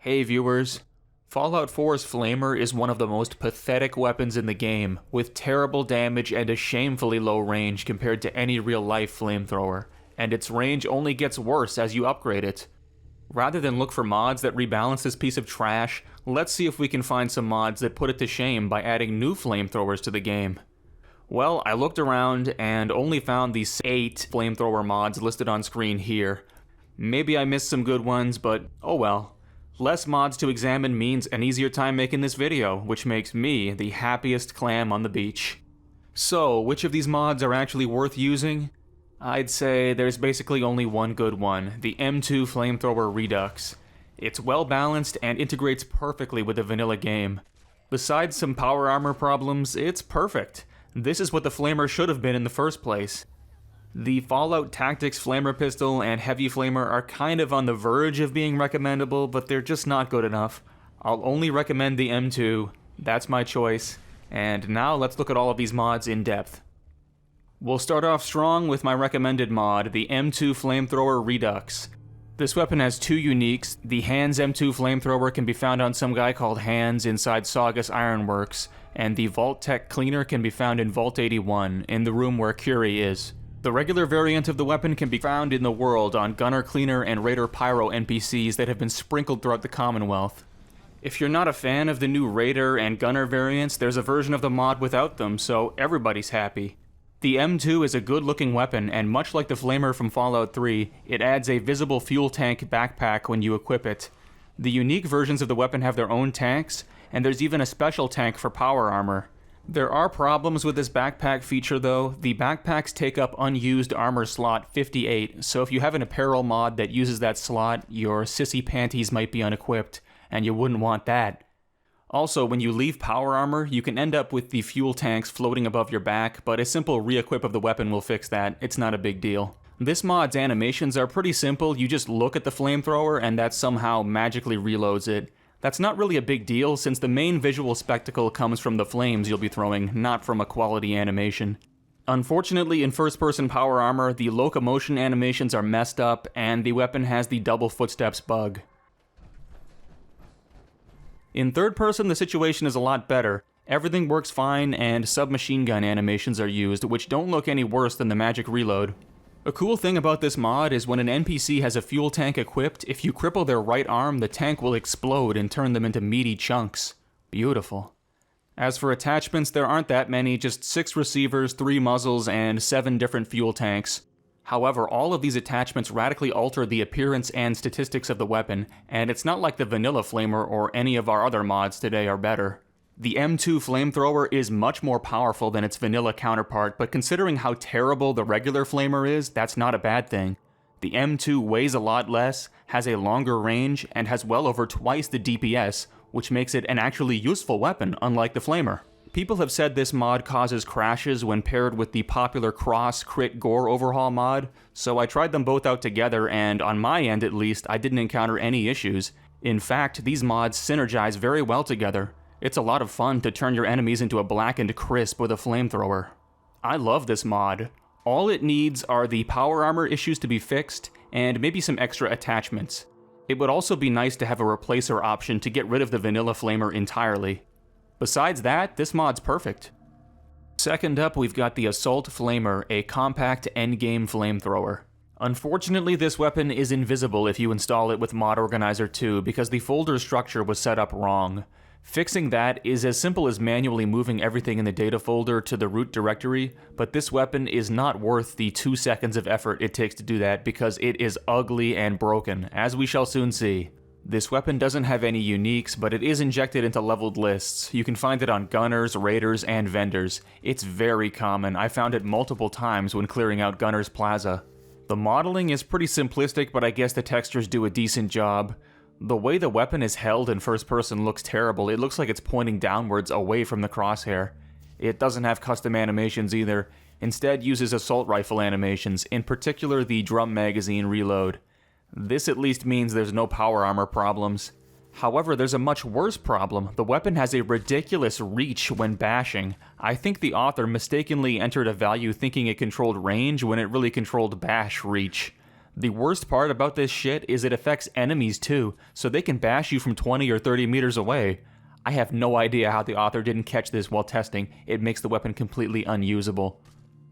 Hey viewers, Fallout 4's Flamer is one of the most pathetic weapons in the game, with terrible damage and a shamefully low range compared to any real-life flamethrower, and its range only gets worse as you upgrade it. Rather than look for mods that rebalance this piece of trash, let's see if we can find some mods that put it to shame by adding new flamethrowers to the game. Well, I looked around and only found these 8 flamethrower mods listed on screen here. Maybe I missed some good ones, but oh well. Less mods to examine means an easier time making this video, which makes me the happiest clam on the beach. So, which of these mods are actually worth using? I'd say there's basically only one good one, the M2 Flamethrower Redux. It's well balanced and integrates perfectly with the vanilla game. Besides some power armor problems, it's perfect. This is what the Flamer should have been in the first place. The Fallout Tactics Flamer Pistol and Heavy Flamer are kind of on the verge of being recommendable, but they're just not good enough. I'll only recommend the M2, that's my choice, and now let's look at all of these mods in depth. We'll start off strong with my recommended mod, the M2 Flamethrower Redux. This weapon has 2 uniques. The Hands M2 Flamethrower can be found on some guy called Hands inside Saugus Ironworks, and the Vault Tech Cleaner can be found in Vault 81, in the room where Curie is. The regular variant of the weapon can be found in the world on Gunner Cleaner and Raider Pyro NPCs that have been sprinkled throughout the Commonwealth. If you're not a fan of the new Raider and Gunner variants, there's a version of the mod without them, so everybody's happy. The M2 is a good-looking weapon, and much like the Flamer from Fallout 3, it adds a visible fuel tank backpack when you equip it. The unique versions of the weapon have their own tanks, and there's even a special tank for power armor. There are problems with this backpack feature though. The backpacks take up unused armor slot 58, so if you have an apparel mod that uses that slot, your sissy panties might be unequipped, and you wouldn't want that. Also, when you leave power armor, you can end up with the fuel tanks floating above your back, but a simple re-equip of the weapon will fix that. It's not a big deal. This mod's animations are pretty simple. You just look at the flamethrower and that somehow magically reloads it. That's not really a big deal, since the main visual spectacle comes from the flames you'll be throwing, not from a quality animation. Unfortunately, in first-person power armor, the locomotion animations are messed up, and the weapon has the double footsteps bug. In third person, the situation is a lot better. Everything works fine, and submachine gun animations are used, which don't look any worse than the magic reload. A cool thing about this mod is when an NPC has a fuel tank equipped, if you cripple their right arm, the tank will explode and turn them into meaty chunks. Beautiful. As for attachments, there aren't that many, just 6 receivers, 3 muzzles, and 7 different fuel tanks. However, all of these attachments radically alter the appearance and statistics of the weapon, and it's not like the vanilla Flamer or any of our other mods today are better. The M2 Flamethrower is much more powerful than its vanilla counterpart, but considering how terrible the regular Flamer is, that's not a bad thing. The M2 weighs a lot less, has a longer range, and has well over twice the DPS, which makes it an actually useful weapon, unlike the Flamer. People have said this mod causes crashes when paired with the popular Cross Crit Gore Overhaul mod, so I tried them both out together, and on my end at least, I didn't encounter any issues. In fact, these mods synergize very well together. It's a lot of fun to turn your enemies into a blackened crisp with a flamethrower. I love this mod. All it needs are the power armor issues to be fixed, and maybe some extra attachments. It would also be nice to have a replacer option to get rid of the vanilla Flamer entirely. Besides that, this mod's perfect. Second up, we've got the Assault Flamer, a compact endgame flamethrower. Unfortunately, this weapon is invisible if you install it with Mod Organizer 2 because the folder structure was set up wrong. Fixing that is as simple as manually moving everything in the data folder to the root directory, but this weapon is not worth the 2 seconds of effort it takes to do that because it is ugly and broken, as we shall soon see. This weapon doesn't have any uniques, but it is injected into leveled lists. You can find it on gunners, raiders, and vendors. It's very common. I found it multiple times when clearing out Gunner's Plaza. The modeling is pretty simplistic, but I guess the textures do a decent job. The way the weapon is held in first person looks terrible. It looks like it's pointing downwards away from the crosshair. It doesn't have custom animations either. Instead uses assault rifle animations, in particular the drum magazine reload. This at least means there's no power armor problems. However, there's a much worse problem. The weapon has a ridiculous reach when bashing. I think the author mistakenly entered a value thinking it controlled range when it really controlled bash reach. The worst part about this shit is it affects enemies too, so they can bash you from 20 or 30 meters away. I have no idea how the author didn't catch this while testing. It makes the weapon completely unusable.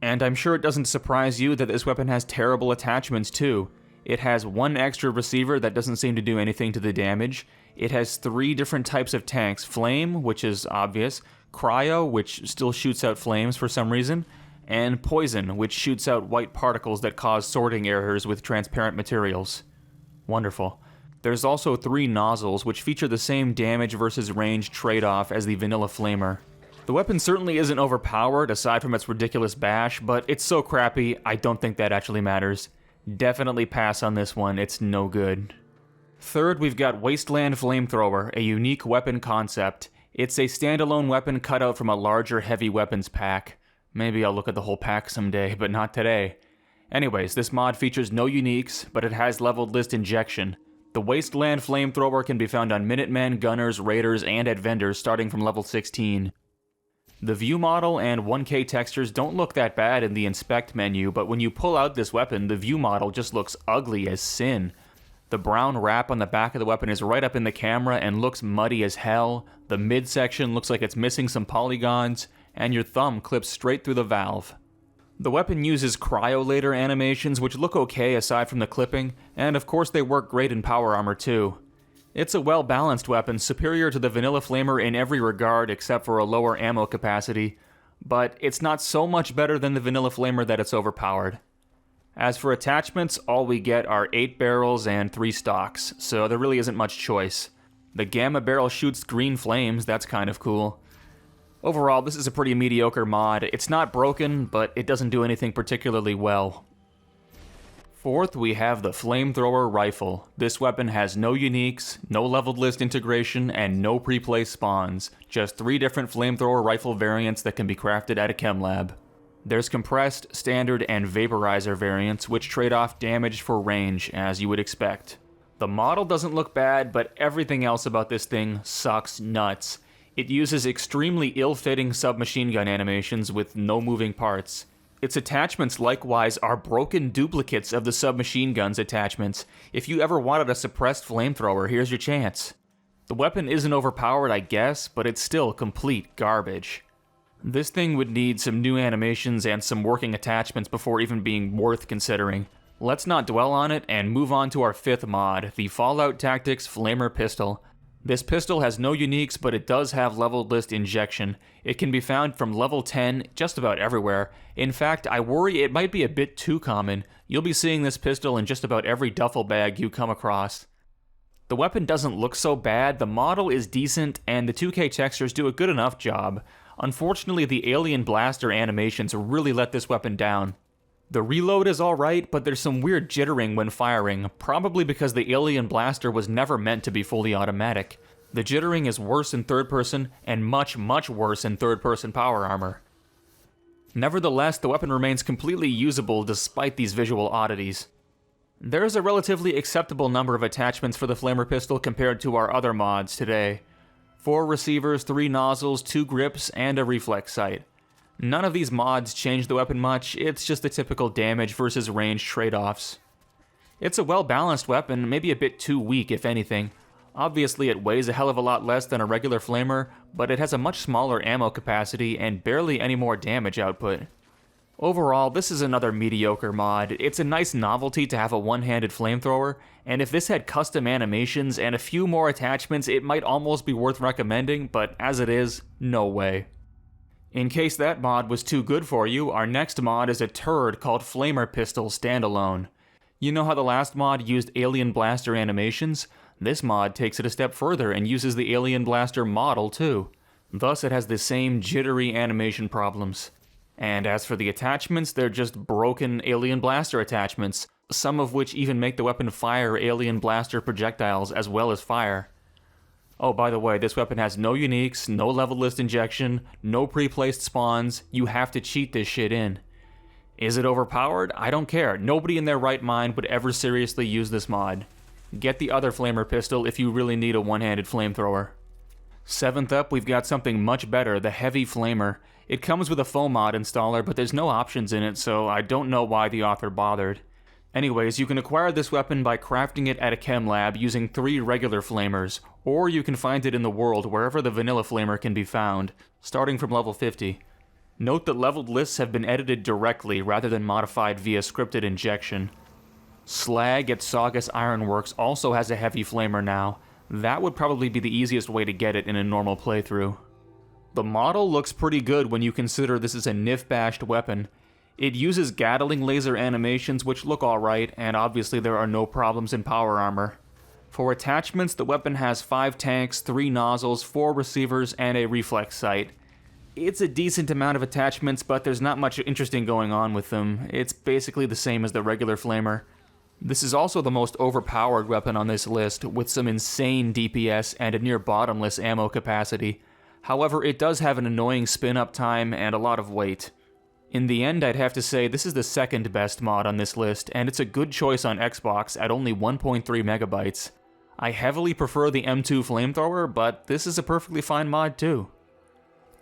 And I'm sure it doesn't surprise you that this weapon has terrible attachments too. It has one extra receiver that doesn't seem to do anything to the damage. It has 3 different types of tanks: Flame, which is obvious, Cryo, which still shoots out flames for some reason, and Poison, which shoots out white particles that cause sorting errors with transparent materials. Wonderful. There's also 3 nozzles, which feature the same damage versus range trade-off as the vanilla flamer. The weapon certainly isn't overpowered, aside from its ridiculous bash, but it's so crappy, I don't think that actually matters. Definitely pass on this one, it's no good. Third, we've got Wasteland Flamethrower, a unique weapon concept. It's a standalone weapon cut out from a larger heavy weapons pack. Maybe I'll look at the whole pack someday, but not today. Anyways, this mod features no uniques, but it has leveled list injection. The Wasteland Flamethrower can be found on Minutemen, Gunners, Raiders, and at vendors starting from level 16. The view model and 1K textures don't look that bad in the inspect menu, but when you pull out this weapon, the view model just looks ugly as sin. The brown wrap on the back of the weapon is right up in the camera and looks muddy as hell. The midsection looks like it's missing some polygons, and your thumb clips straight through the valve. The weapon uses cryolator animations, which look okay aside from the clipping, and of course they work great in power armor too. It's a well-balanced weapon, superior to the vanilla flamer in every regard except for a lower ammo capacity, but it's not so much better than the vanilla flamer that it's overpowered. As for attachments, all we get are 8 barrels and 3 stocks, so there really isn't much choice. The gamma barrel shoots green flames, that's kind of cool. Overall, this is a pretty mediocre mod. It's not broken, but it doesn't do anything particularly well. Fourth, we have the Flamethrower Rifle. This weapon has no uniques, no leveled list integration, and no pre-placed spawns. Just 3 different Flamethrower Rifle variants that can be crafted at a chem lab. There's compressed, standard, and vaporizer variants, which trade off damage for range, as you would expect. The model doesn't look bad, but everything else about this thing sucks nuts. It uses extremely ill-fitting submachine gun animations with no moving parts. Its attachments likewise are broken duplicates of the submachine gun's attachments. If you ever wanted a suppressed flamethrower, here's your chance. The weapon isn't overpowered, I guess, but it's still complete garbage. This thing would need some new animations and some working attachments before even being worth considering. Let's not dwell on it and move on to our 5th mod, the Fallout Tactics Flamer Pistol. This pistol has no uniques, but it does have leveled list injection. It can be found from level 10 just about everywhere. In fact, I worry it might be a bit too common. You'll be seeing this pistol in just about every duffel bag you come across. The weapon doesn't look so bad, the model is decent, and the 2K textures do a good enough job. Unfortunately, the alien blaster animations really let this weapon down. The reload is alright, but there's some weird jittering when firing, probably because the alien blaster was never meant to be fully automatic. The jittering is worse in third person, and much, much worse in third person power armor. Nevertheless, the weapon remains completely usable despite these visual oddities. There's a relatively acceptable number of attachments for the Flamer Pistol compared to our other mods today. 4 receivers, 3 nozzles, 2 grips, and a reflex sight. None of these mods change the weapon much, it's just the typical damage versus range trade-offs. It's a well-balanced weapon, maybe a bit too weak if anything. Obviously it weighs a hell of a lot less than a regular flamer, but it has a much smaller ammo capacity and barely any more damage output. Overall, this is another mediocre mod. It's a nice novelty to have a one-handed flamethrower, and if this had custom animations and a few more attachments, it might almost be worth recommending, but as it is, no way. In case that mod was too good for you, our next mod is a turd called Flamer Pistol Standalone. You know how the last mod used Alien Blaster animations? This mod takes it a step further and uses the Alien Blaster model too. Thus it has the same jittery animation problems. And as for the attachments, they're just broken Alien Blaster attachments, some of which even make the weapon fire Alien Blaster projectiles as well as fire. Oh, by the way, this weapon has no uniques, no level list injection, no pre-placed spawns. You have to cheat this shit in. Is it overpowered? I don't care. Nobody in their right mind would ever seriously use this mod. Get the other Flamer Pistol if you really need a one-handed flamethrower. 7th up, we've got something much better, the Heavy Flamer. It comes with a foam mod installer, but there's no options in it, so I don't know why the author bothered. Anyways, you can acquire this weapon by crafting it at a chem lab using 3 regular flamers, or you can find it in the world wherever the vanilla flamer can be found, starting from level 50. Note that leveled lists have been edited directly rather than modified via scripted injection. Slag at Saugus Ironworks also has a heavy flamer now. That would probably be the easiest way to get it in a normal playthrough. The model looks pretty good when you consider this is a NIF-bashed weapon. It uses Gatling laser animations which look alright, and obviously there are no problems in power armor. For attachments, the weapon has 5 tanks, 3 nozzles, 4 receivers, and a reflex sight. It's a decent amount of attachments, but there's not much interesting going on with them. It's basically the same as the regular flamer. This is also the most overpowered weapon on this list, with some insane DPS and a near bottomless ammo capacity. However, it does have an annoying spin-up time and a lot of weight. In the end, I'd have to say this is the second best mod on this list, and it's a good choice on Xbox at only 1.3 megabytes. I heavily prefer the M2 Flamethrower, but this is a perfectly fine mod too.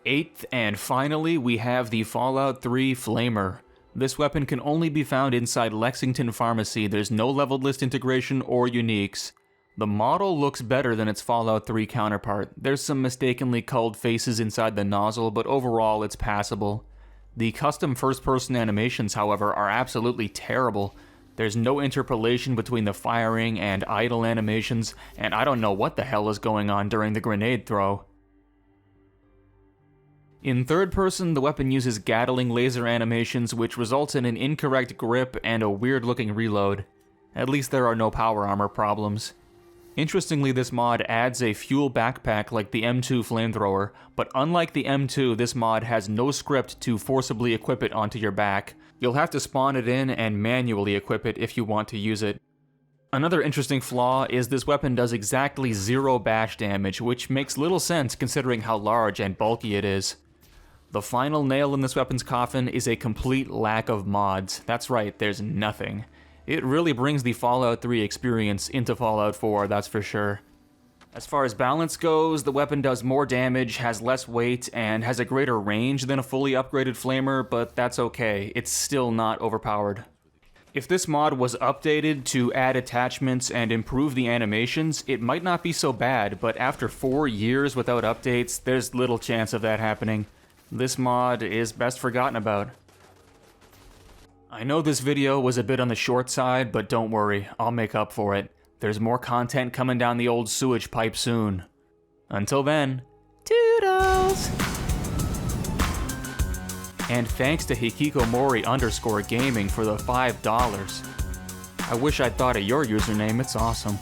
8th, and finally, we have the Fallout 3 Flamer. This weapon can only be found inside Lexington Pharmacy. There's no leveled list integration or uniques. The model looks better than its Fallout 3 counterpart. There's some mistakenly culled faces inside the nozzle, but overall it's passable. The custom first-person animations, however, are absolutely terrible. There's no interpolation between the firing and idle animations, and I don't know what the hell is going on during the grenade throw. In third person, the weapon uses Gatling laser animations, which results in an incorrect grip and a weird-looking reload. At least there are no power armor problems. Interestingly, this mod adds a fuel backpack like the M2 Flamethrower, but unlike the M2, this mod has no script to forcibly equip it onto your back. You'll have to spawn it in and manually equip it if you want to use it. Another interesting flaw is this weapon does exactly 0 bash damage, which makes little sense considering how large and bulky it is. The final nail in this weapon's coffin is a complete lack of mods. That's right, there's nothing. It really brings the Fallout 3 experience into Fallout 4, that's for sure. As far as balance goes, the weapon does more damage, has less weight, and has a greater range than a fully upgraded flamer, but that's okay. It's still not overpowered. If this mod was updated to add attachments and improve the animations, it might not be so bad, but after 4 years without updates, there's little chance of that happening. This mod is best forgotten about. I know this video was a bit on the short side, but don't worry, I'll make up for it. There's more content coming down the old sewage pipe soon. Until then, toodles! And thanks to Hikikomori_gaming for the $5. I wish I'd thought of your username, it's awesome.